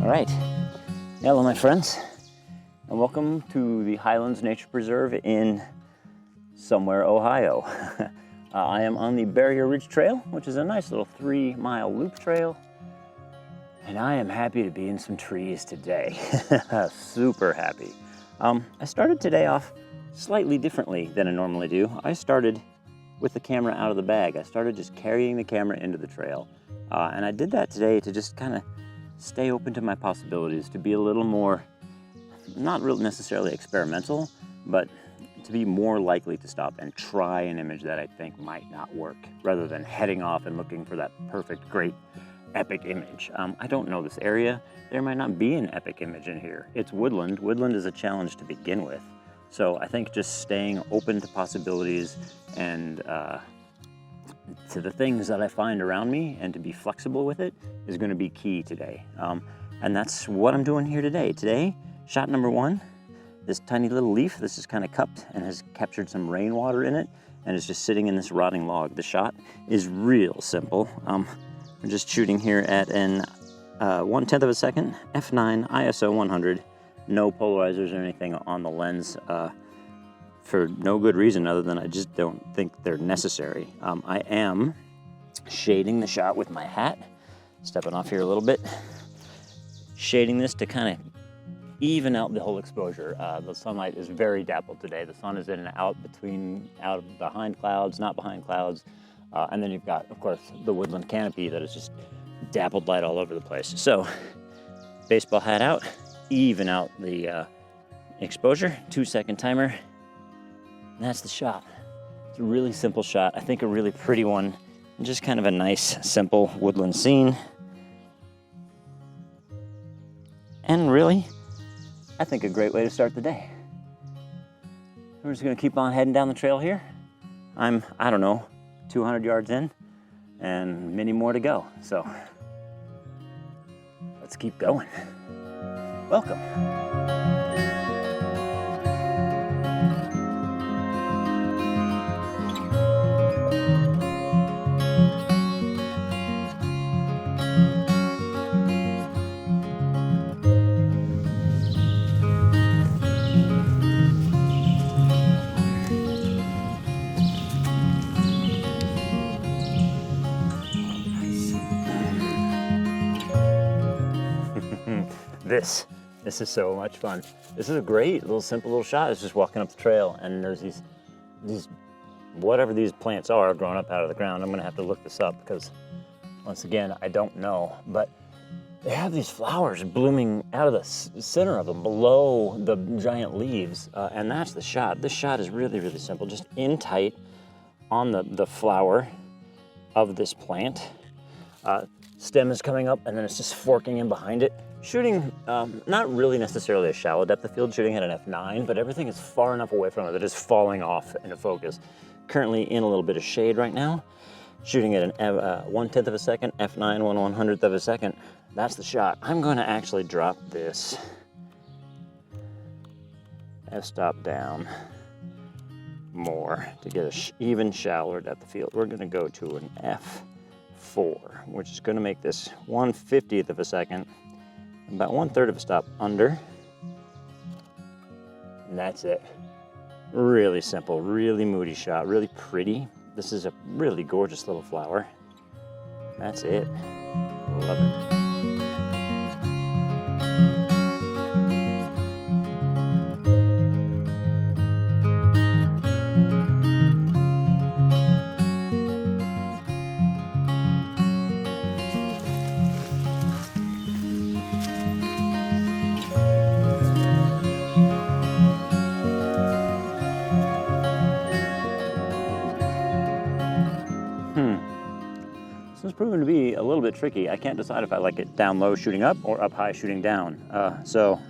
All right, hello my friends, and welcome to the Highlands Nature Preserve in somewhere Ohio. I am on the Barrier Ridge Trail, which is a nice little 3-mile loop trail, and I am happy to be in some trees today. Super happy. I started today off slightly differently than I normally do. I started with the camera out of the bag. I started just carrying the camera into the trail, and I did that today to just kind of stay open to my possibilities, to be a little more, not really necessarily experimental, but to be more likely to stop and try an image that I think might not work, rather than heading off and looking for that perfect, great, epic image. I don't know this area. There might not be an epic image in here. It's woodland. Woodland is a challenge to begin with. So I think just staying open to possibilities and to the things that I find around me and to be flexible with it is going to be key today. And that's what I'm doing here today. Today, shot number 1, this tiny little leaf, this is kind of cupped and has captured some rainwater in it and is just sitting in this rotting log. The shot is real simple. I'm just shooting here at an 1/10 of a second, f9, ISO 100, no polarizers or anything on the lens, for no good reason other than I just don't think they're necessary. I am shading the shot with my hat, stepping off here a little bit, shading this to kind of even out the whole exposure. The sunlight is very dappled today. The sun is in and out behind clouds, not behind clouds. And then you've got, of course, the woodland canopy that is just dappled light all over the place. So baseball hat out, even out the exposure, 2-second timer. And that's the shot. It's a really simple shot. I think a really pretty one. And just kind of a nice, simple woodland scene. And really, I think a great way to start the day. We're just gonna keep on heading down the trail here. I don't know, 200 yards in and many more to go. So let's keep going. Welcome. This is so much fun. This is a great little simple little shot. It's just walking up the trail and there's these whatever these plants are growing up out of the ground. I'm gonna have to look this up because once again, I don't know, but they have these flowers blooming out of the center of them below the giant leaves. And that's the shot. This shot is really, really simple. Just in tight on the flower of this plant. Stem is coming up and then it's just forking in behind it. Shooting, not really necessarily a shallow depth of field, shooting at an f9, but everything is far enough away from it that it's falling off into focus. Currently in a little bit of shade right now, shooting at an 1/10 of a second, f9, 1/100th of a second. That's the shot. I'm going to actually drop this f-stop down more to get a even shallower depth of field. We're going to go to an f4, which is going to make this 1/50th of a second, about 1/3 of a stop under, and that's it. Really simple, really moody shot, really pretty. This is a really gorgeous little flower. That's it. Love it. This is proving to be a little bit tricky. I can't decide if I like it down low shooting up or up high shooting down. So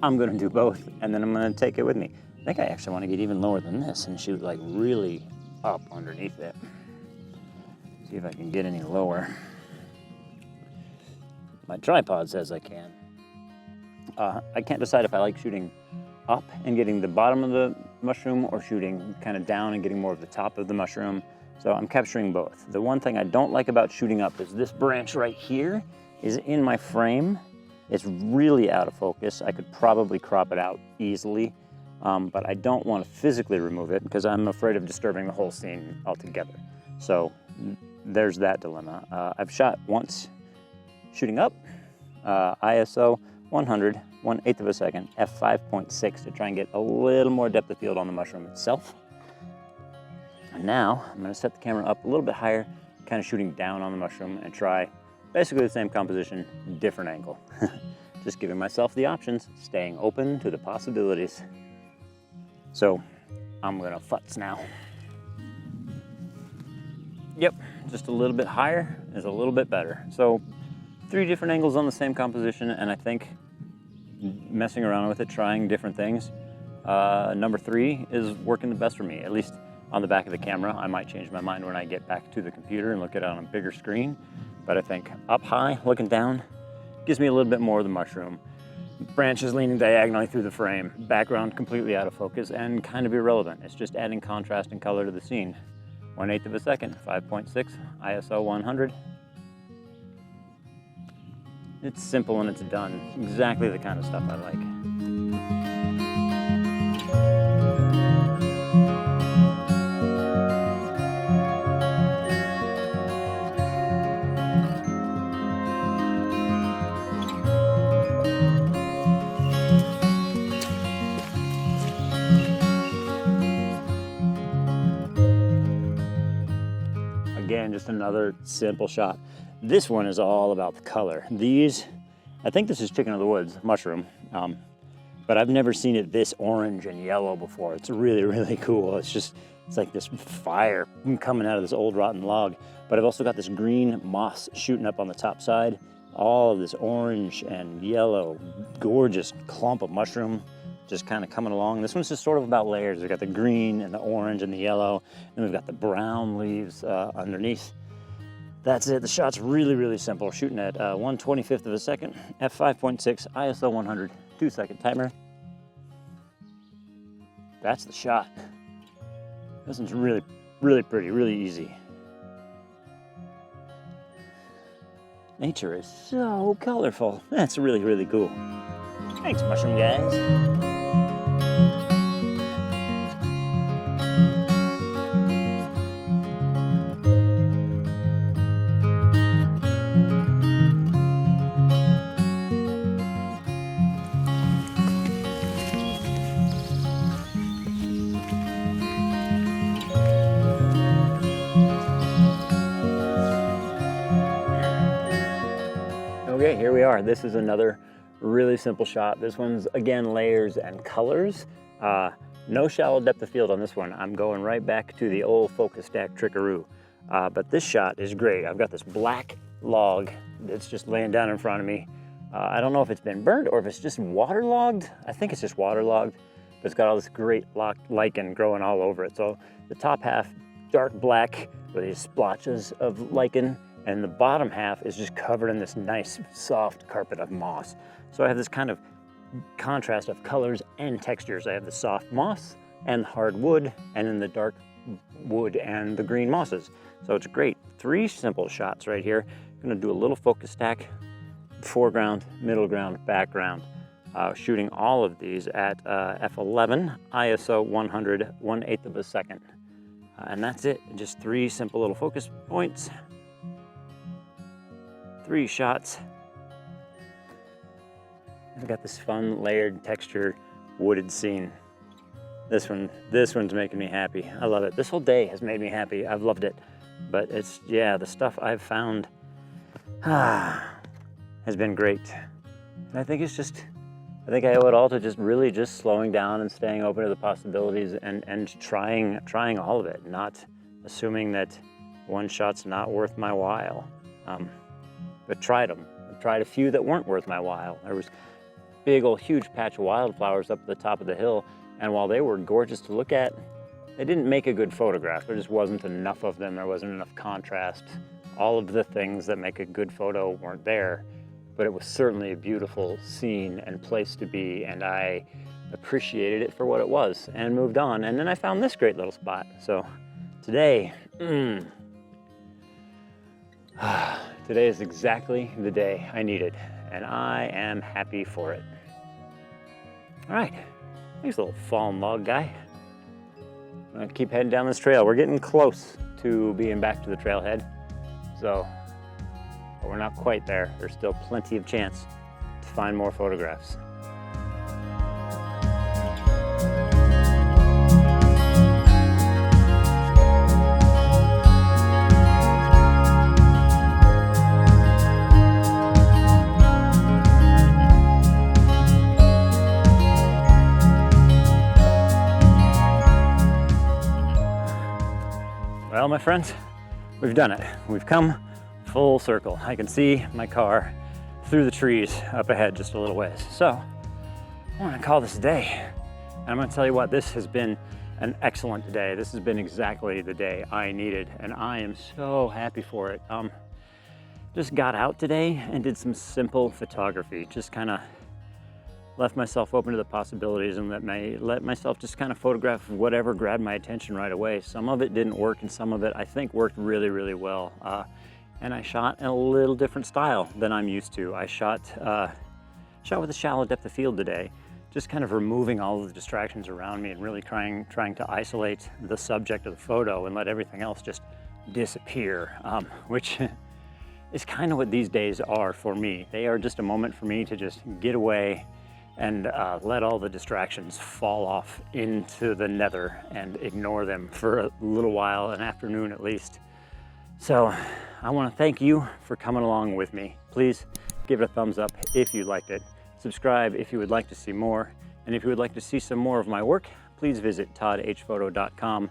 I'm gonna do both and then I'm gonna take it with me. I think I actually wanna get even lower than this and shoot like really up underneath it. See if I can get any lower. My tripod says I can. I can't decide if I like shooting up and getting the bottom of the mushroom or shooting kind of down and getting more of the top of the mushroom. So I'm capturing both. The one thing I don't like about shooting up is this branch right here is in my frame. It's really out of focus. I could probably crop it out easily, but I don't want to physically remove it because I'm afraid of disturbing the whole scene altogether. So there's that dilemma. I've shot once shooting up, ISO 100, 1/8 of a second, f5.6 to try and get a little more depth of field on the mushroom itself. And now I'm going to set the camera up a little bit higher, kind of shooting down on the mushroom and try basically the same composition, different angle. Just giving myself the options, staying open to the possibilities. So I'm going to futz now. Yep, just a little bit higher is a little bit better. So 3 different angles on the same composition, and I think messing around with it, trying different things, number 3 is working the best for me, at least on the back of the camera. I might change my mind when I get back to the computer and look at it on a bigger screen, but I think up high, looking down, gives me a little bit more of the mushroom. Branches leaning diagonally through the frame, background completely out of focus and kind of irrelevant. It's just adding contrast and color to the scene. 1/8 of a second, 5.6, ISO 100. It's simple and it's done. Exactly the kind of stuff I like. Again, just another simple shot. This one is all about the color. These, I think this is chicken of the woods, mushroom, but I've never seen it this orange and yellow before. It's really, really cool. It's like this fire coming out of this old rotten log. But I've also got this green moss shooting up on the top side. All of this orange and yellow, gorgeous clump of mushroom just kind of coming along. This one's just sort of about layers. We've got the green and the orange and the yellow, and we've got the brown leaves underneath. That's it. The shot's really, really simple. Shooting at 1/25 of a second, f5.6, ISO 100, 2-second timer. That's the shot. This one's really, really pretty, really easy. Nature is so colorful. That's really, really cool. Thanks, mushroom guys. Okay, here we are. This is another really simple shot. This one's, again, layers and colors. No shallow depth of field on this one. I'm going right back to the old focus stack trickaroo. But this shot is great. I've got this black log that's just laying down in front of me. I don't know if it's been burnt or if it's just waterlogged. I think it's just waterlogged, but it's got all this great lichen growing all over it. So the top half, dark black with these splotches of lichen, and the bottom half is just covered in this nice soft carpet of moss. So I have this kind of contrast of colors and textures. I have the soft moss and hard wood, and then the dark wood and the green mosses. So it's great. 3 simple shots right here. I'm gonna do a little focus stack, foreground, middle ground, background. Shooting all of these at f11, ISO 100, 1/8 of a second. And that's it, just 3 simple little focus points. 3 shots. I've got this fun layered texture wooded scene. This one's making me happy. I love it. This whole day has made me happy. I've loved it. But it's, yeah, the stuff I've found has been great. And I think I owe it all to just slowing down and staying open to the possibilities and trying all of it, not assuming that one shot's not worth my while. But tried them. I tried a few that weren't worth my while. There was big old huge patch of wildflowers up at the top of the hill, and while they were gorgeous to look at, they didn't make a good photograph. There just wasn't enough of them. There wasn't enough contrast. All of the things that make a good photo weren't there, but it was certainly a beautiful scene and place to be, and I appreciated it for what it was and moved on. And then I found this great little spot. So today, Today is exactly the day I needed, and I am happy for it. All right, thanks, little fallen log guy. I'm gonna keep heading down this trail. We're getting close to being back to the trailhead, but we're not quite there. There's still plenty of chance to find more photographs. Well, my friends, we've done it. We've come full circle. I can see my car through the trees up ahead just a little ways. So I want to call this a day. And I'm going to tell you what, this has been an excellent day. This has been exactly the day I needed, and I am so happy for it. Just got out today and did some simple photography. Just kind of left myself open to the possibilities and let myself just kind of photograph whatever grabbed my attention right away. Some of it didn't work, and some of it I think worked really, really well. And I shot in a little different style than I'm used to. I shot with a shallow depth of field today, just kind of removing all of the distractions around me and really trying to isolate the subject of the photo and let everything else just disappear, which is kind of what these days are for me. They are just a moment for me to just get away and let all the distractions fall off into the nether and ignore them for a little while, an afternoon at least. So I want to thank you for coming along with me. Please give it a thumbs up if you liked it. Subscribe if you would like to see more. And if you would like to see some more of my work, please visit toddhphoto.com.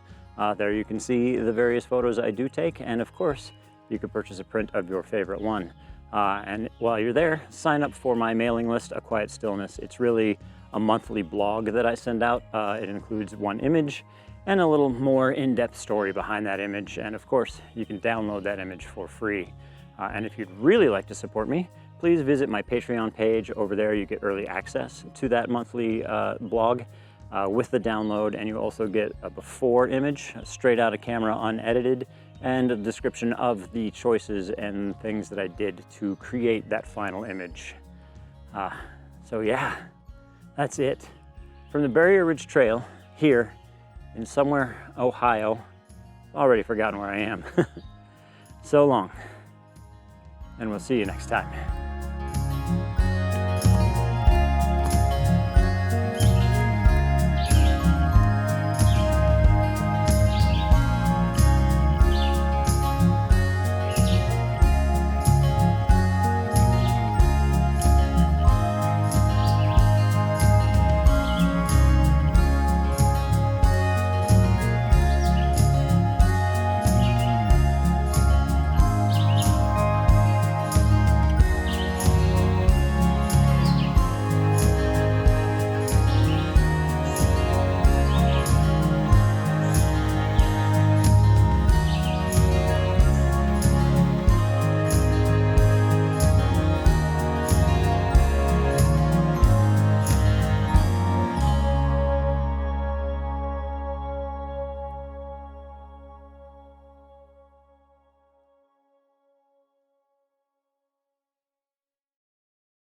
There you can see the various photos I do take, and of course, you can purchase a print of your favorite one. And while you're there, sign up for my mailing list, A Quiet Stillness. It's really a monthly blog that I send out. It includes one image and a little more in-depth story behind that image. And of course, you can download that image for free. And if you'd really like to support me, please visit my Patreon page. Over there, you get early access to that monthly blog with the download, and you also get a before image, straight out of camera, unedited, and a description of the choices and things that I did to create that final image. So yeah, that's it. From the Barrier Ridge Trail here in somewhere Ohio, already forgotten where I am. So long, and we'll see you next time.